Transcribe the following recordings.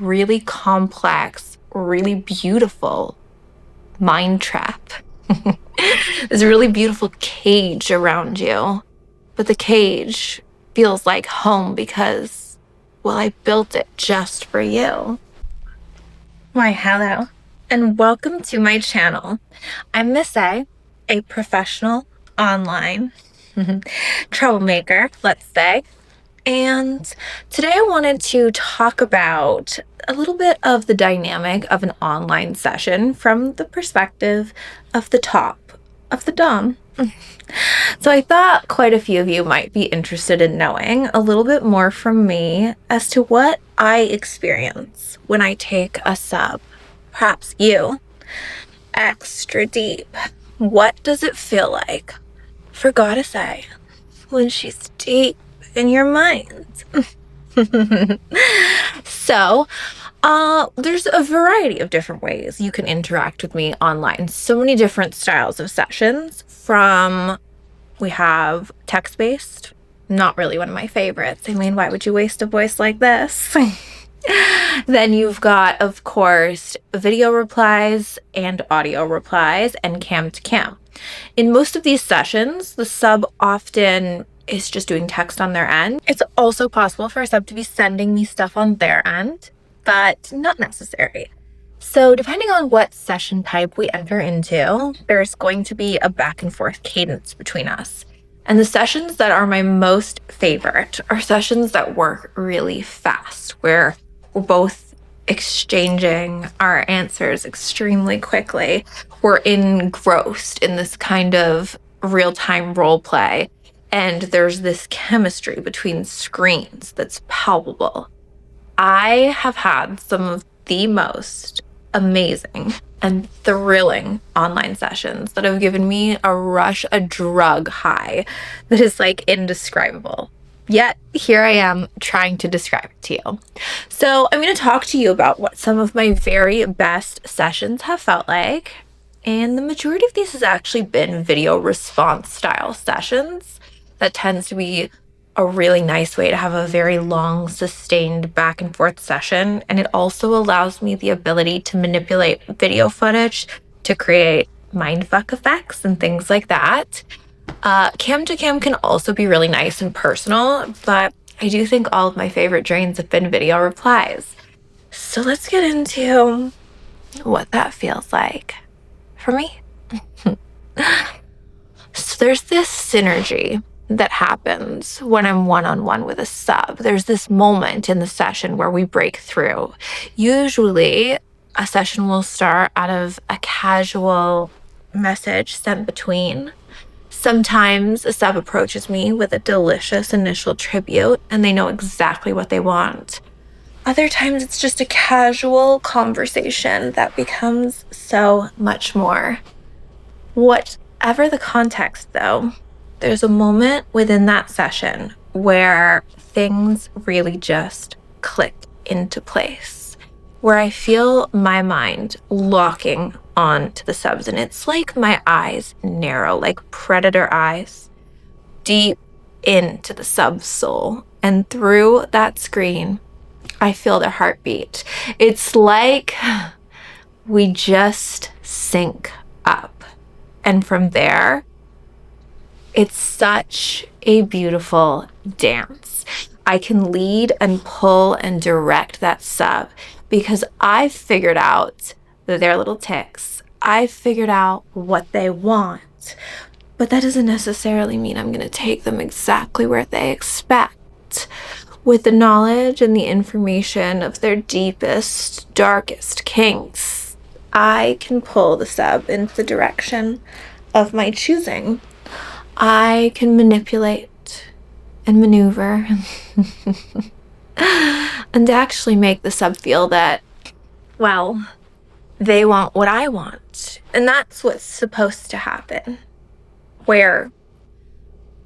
really complex, really beautiful mind trap. This really beautiful cage around you. But the cage feels like home because, well, I built it just for you. Why, hello, and welcome to my channel. I'm Miss A professional online troublemaker, let's say. And today I wanted to talk about a little bit of the dynamic of an online session from the perspective of the top of the Dom. So I thought quite a few of you might be interested in knowing a little bit more from me as to what I experience when I take a sub, perhaps you, extra deep. What does it feel like for Goddess A when she's deep in your mind? So, there's a variety of different ways you can interact with me online. So many different styles of sessions. We have text-based, not really one of my favorites. I mean, why would you waste a voice like this? Then you've got, of course, video replies and audio replies and cam to cam. In most of these sessions, the sub often is just doing text on their end. It's also possible for a sub to be sending me stuff on their end, but not necessary. So depending on what session type we enter into, there's going to be a back and forth cadence between us. And the sessions that are my most favorite are sessions that work really fast, where we're both exchanging our answers extremely quickly. We're engrossed in this kind of real-time role play, and there's this chemistry between screens that's palpable. I have had some of the most amazing and thrilling online sessions that have given me a rush, a drug high that is like indescribable. Yet here I am trying to describe it to you. So I'm going to talk to you about what some of my very best sessions have felt like. And the majority of these has actually been video response style sessions. That tends to be a really nice way to have a very long, sustained back and forth session. And it also allows me the ability to manipulate video footage to create mindfuck effects and things like that. Cam to cam can also be really nice and personal, but I do think all of my favorite drains have been video replies. So let's get into what that feels like for me. So there's this synergy that happens when I'm one-on-one with a sub. There's this moment in the session where we break through. Usually a session will start out of a casual message sent between. Sometimes a sub approaches me with a delicious initial tribute and they know exactly what they want. Other times it's just a casual conversation that becomes so much more. Whatever the context though, there's a moment within that session where things really just click into place, where I feel my mind locking on to the subs, and it's like my eyes narrow, like predator eyes, deep into the sub's soul. And through that screen, I feel their heartbeat. It's like we just sync up. And from there, it's such a beautiful dance. I can lead and pull and direct that sub because I've figured out their little tics. I've figured out what they want, but that doesn't necessarily mean I'm going to take them exactly where they expect. With the knowledge and the information of their deepest, darkest kinks, I can pull the sub into the direction of my choosing. I can manipulate and maneuver and actually make the sub feel that, well, they want what I want. And that's what's supposed to happen, where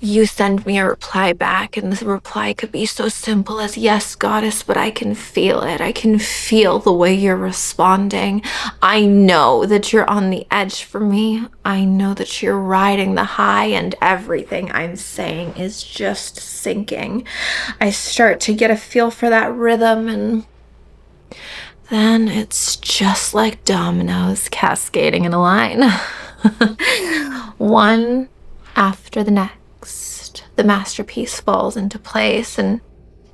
you send me a reply back and the reply could be so simple as, yes, goddess, but I can feel it. I can feel the way you're responding. I know that you're on the edge for me. I know that you're riding the high and everything I'm saying is just sinking. I start to get a feel for that rhythm and then it's just like dominoes cascading in a line. One after the next, the masterpiece falls into place, and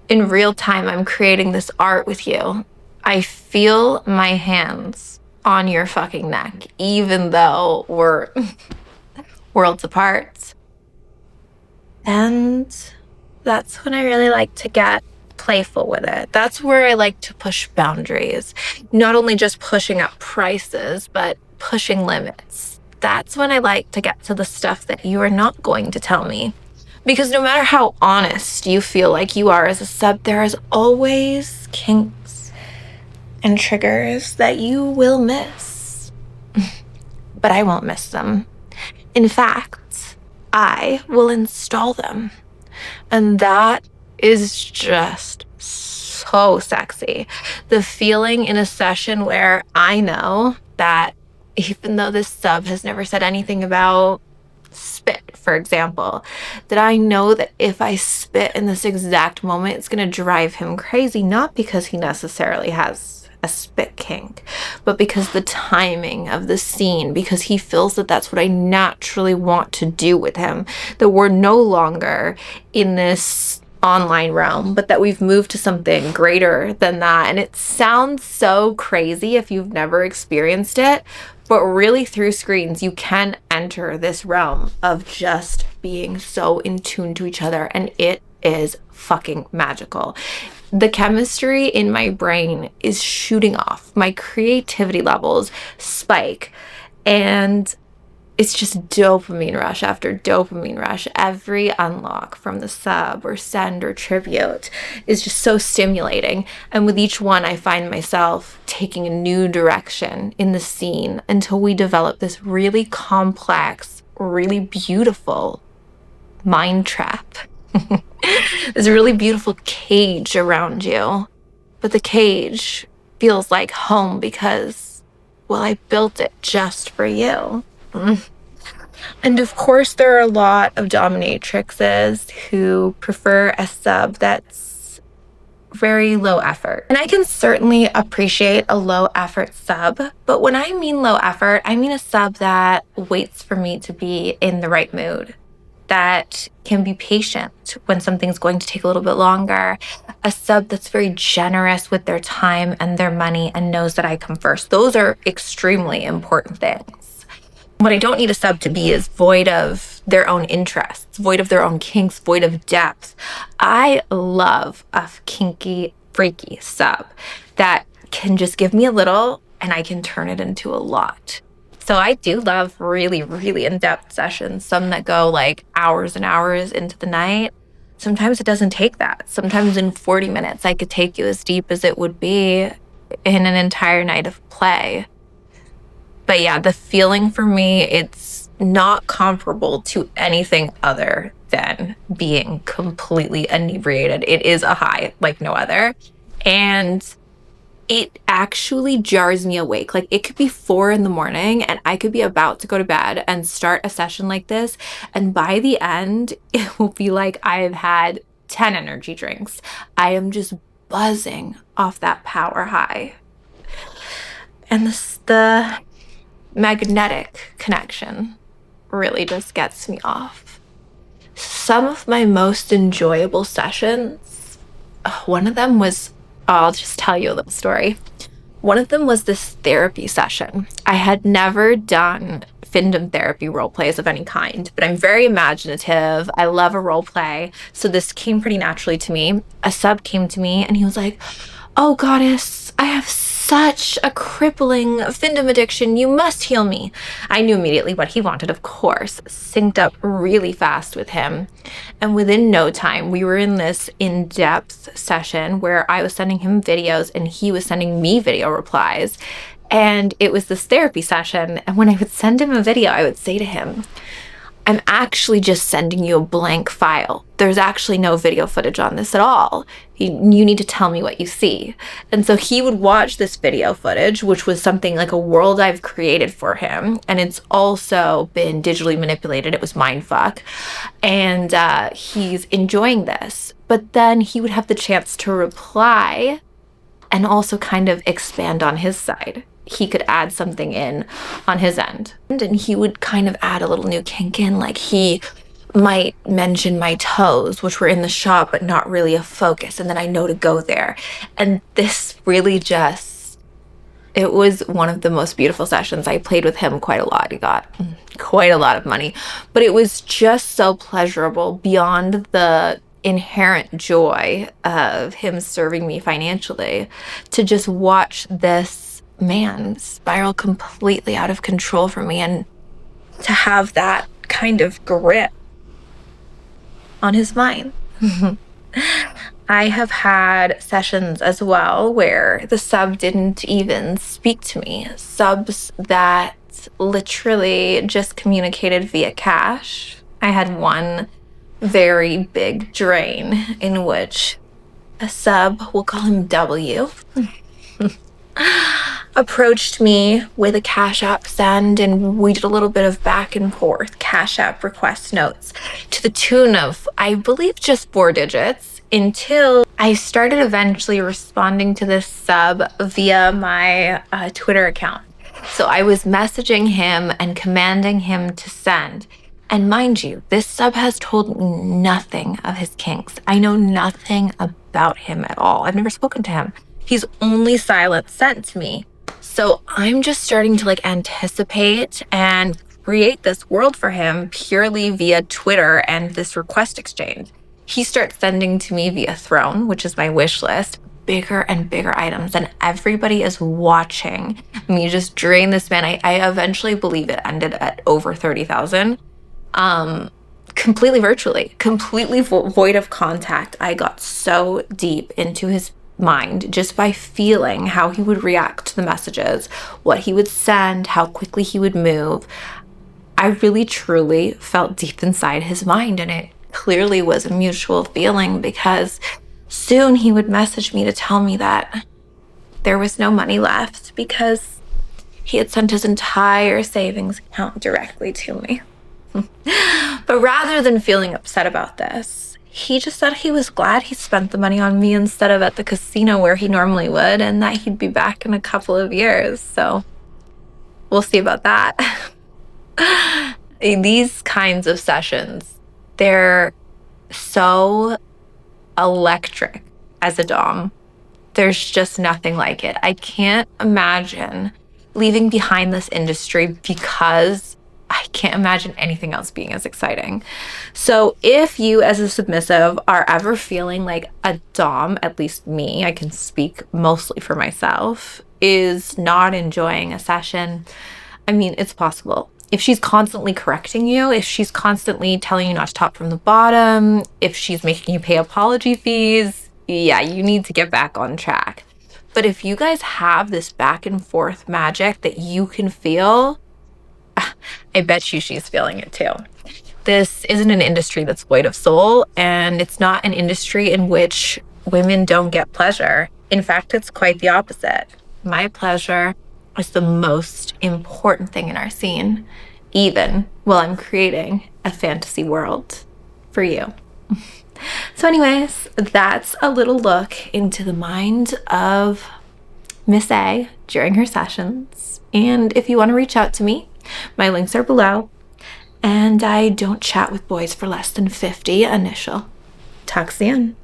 in real time, I'm creating this art with you. I feel my hands on your fucking neck, even though we're worlds apart. And that's when I really like to get playful with it. That's where I like to push boundaries. Not only just pushing up prices, but pushing limits. That's when I like to get to the stuff that you are not going to tell me. Because no matter how honest you feel like you are as a sub, there is always kinks and triggers that you will miss. But I won't miss them. In fact, I will install them. And that is just so sexy. The feeling in a session where I know that even though this sub has never said anything about spit, for example, that I know that if I spit in this exact moment, it's going to drive him crazy, not because he necessarily has a spit kink, but because the timing of the scene, because he feels that that's what I naturally want to do with him, that we're no longer in this online realm, but that we've moved to something greater than that. And it sounds so crazy if you've never experienced it, but really through screens, you can enter this realm of just being so in tune to each other, and it is fucking magical. The chemistry in my brain is shooting off. My creativity levels spike, and it's just dopamine rush after dopamine rush. Every unlock from the sub or send or tribute is just so stimulating. And with each one, I find myself taking a new direction in the scene until we develop this really complex, really beautiful mind trap. This really beautiful cage around you. But the cage feels like home because, well, I built it just for you. And of course, there are a lot of dominatrixes who prefer a sub that's very low effort. And I can certainly appreciate a low effort sub, but when I mean low effort, I mean a sub that waits for me to be in the right mood, that can be patient when something's going to take a little bit longer, a sub that's very generous with their time and their money and knows that I come first. Those are extremely important things. What I don't need a sub to be is void of their own interests, void of their own kinks, void of depth. I love a kinky, freaky sub that can just give me a little and I can turn it into a lot. So I do love really, really in-depth sessions, some that go like hours and hours into the night. Sometimes it doesn't take that. Sometimes in 40 minutes, I could take you as deep as it would be in an entire night of play. But yeah, the feeling for me, it's not comparable to anything other than being completely inebriated. It is a high like no other. And it actually jars me awake. Like it could be 4 a.m. and I could be about to go to bed and start a session like this. And by the end, it will be like I've had 10 energy drinks. I am just buzzing off that power high. And the magnetic connection really just gets me off. Some of my most enjoyable sessions, one of them was, I'll just tell you a little story. One of them was this therapy session. I had never done findom therapy role plays of any kind, but I'm very imaginative. I love a role play. So this came pretty naturally to me. A sub came to me and he was like, "Oh, goddess, I have such a crippling findom addiction. You must heal me." I knew immediately what he wanted, of course, synced up really fast with him. And within no time, we were in this in-depth session where I was sending him videos and he was sending me video replies. And it was this therapy session. And when I would send him a video, I would say to him, "I'm actually just sending you a blank file. There's actually no video footage on this at all. You need to tell me what you see." And so he would watch this video footage, which was something like a world I've created for him. And it's also been digitally manipulated. It was mindfuck. And he's enjoying this. But then he would have the chance to reply and also kind of expand on his side. He could add something in on his end. And he would kind of add a little new kink in, like he might mention my toes, which were in the shop, but not really a focus. And then I know to go there. And this really just, it was one of the most beautiful sessions. I played with him quite a lot. He got quite a lot of money, but it was just so pleasurable beyond the inherent joy of him serving me financially to just watch this man spiral completely out of control for me and to have that kind of grip on his mind. I have had sessions as well where the sub didn't even speak to me. Subs that literally just communicated via cash. I had one very big drain in which a sub, we'll call him W, approached me with a Cash App send, and we did a little bit of back and forth Cash App request notes to the tune of, I believe, just 4 digits, until I started eventually responding to this sub via my Twitter account. So I was messaging him and commanding him to send. And mind you, this sub has told me nothing of his kinks. I know nothing about him at all. I've never spoken to him. He's only silent sent to me. So I'm just starting to like anticipate and create this world for him purely via Twitter and this request exchange. He starts sending to me via Throne, which is my wish list, bigger and bigger items. And everybody is watching me just drain this man. I eventually believe it ended at over 30,000. Completely virtually, completely void of contact. I got so deep into his mind just by feeling how he would react to the messages, what he would send, how quickly he would move. I really truly felt deep inside his mind, and it clearly was a mutual feeling, because soon he would message me to tell me that there was no money left because he had sent his entire savings account directly to me. But rather than feeling upset about this, he just said he was glad he spent the money on me instead of at the casino where he normally would, and that he'd be back in a couple of years. So we'll see about that. These kinds of sessions, they're so electric as a dom. There's just nothing like it. I can't imagine leaving behind this industry because I can't imagine anything else being as exciting. So if you as a submissive are ever feeling like a dom, at least me, I can speak mostly for myself, is not enjoying a session, I mean, it's possible. If she's constantly correcting you, if she's constantly telling you not to top from the bottom, if she's making you pay apology fees, yeah, you need to get back on track. But if you guys have this back and forth magic that you can feel, I bet you she's feeling it too. This isn't an industry that's void of soul, and it's not an industry in which women don't get pleasure. In fact, it's quite the opposite. My pleasure is the most important thing in our scene, even while I'm creating a fantasy world for you. So anyways, that's a little look into the mind of Miss A during her sessions. And if you want to reach out to me, my links are below. And I don't chat with boys for less than 50 initial. Talk soon.